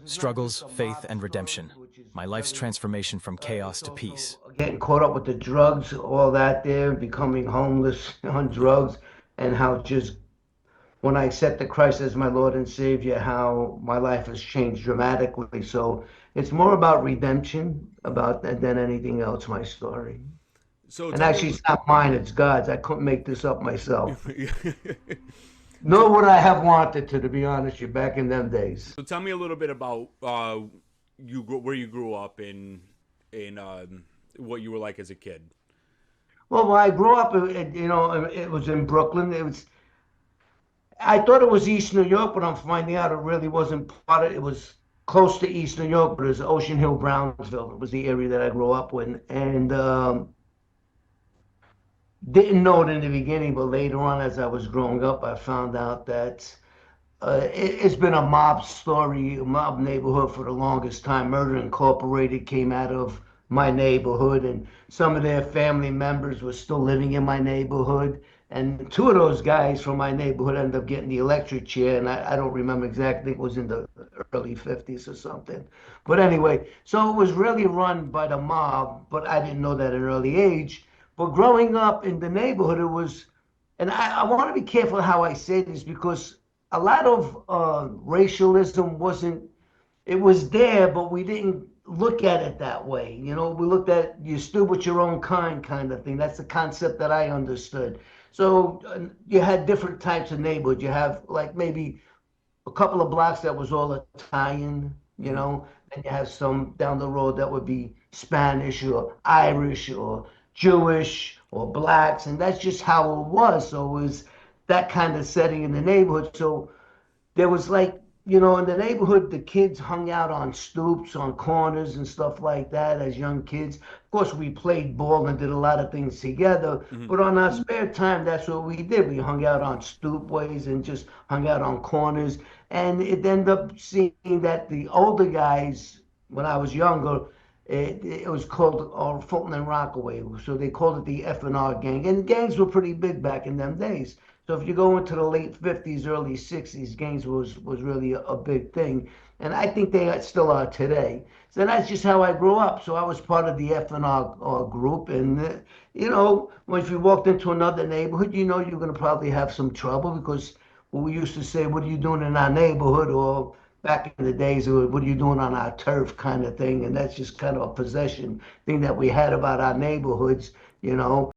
Struggles, faith, and redemption. My life's transformation from chaos to peace. Getting caught up with the drugs, all that there, becoming homeless on drugs, and how just when I accepted Christ as my Lord and Savior, how my life has changed dramatically. So it's more about redemption about than anything else, my story. So And tell me. actually, it's not mine, it's God's. I couldn't make this up myself. Nor so would I have wanted to be honest with you, back in them days. so tell me a little bit about where you grew up in what you were like as a kid. Well, when I grew up, it was in Brooklyn. I thought it was East New York, but I'm finding out it really wasn't part of it. It was close to East New York, but it was Ocean Hill, Brownsville. It was the area that I grew up in. And didn't know it in the beginning, but later on, as I was growing up, I found out that it's been a mob story, a mob neighborhood for the longest time. Murder Incorporated came out of my neighborhood, and some of their family members were still living in my neighborhood. And two of those guys from my neighborhood ended up getting the electric chair, and I don't remember exactly, it was in the early 50s or something. But anyway, so it was really run by the mob, but I didn't know that at an early age. But growing up in the neighborhood, it was, and I want to be careful how I say this because a lot of racialism wasn't, it was there, but we didn't look at it that way. You know, we looked at you stood with your own kind of thing. That's the concept that I understood. So you had different types of neighborhoods. You have like maybe a couple of blocks that was all Italian, you Mm-hmm. know, and you have some down the road that would be Spanish or Irish or Jewish or blacks, and that's just how it was. So it was that kind of setting in the neighborhood. So there was like, in the neighborhood, the kids hung out on stoops, on corners and stuff like that as young kids. Of course, we played ball and did a lot of things together, Mm-hmm. but on our spare time, that's what we did. We hung out on stoopways and just hung out on corners. And it ended up seeing that the older guys, when I was younger, it was called Fulton and Rockaway. So they called it the F&R gang. And gangs were pretty big back in them days. So if you go into the late 50s, early 60s, gangs was really a big thing. And I think they still are today. So that's just how I grew up. So I was part of the F&R group. And, if you walked into another neighborhood, you're going to probably have some trouble because we used to say, what are you doing in our neighborhood? Or back in the days, what are you doing on our turf kind of thing? And that's just kind of a possession thing that we had about our neighborhoods, you know.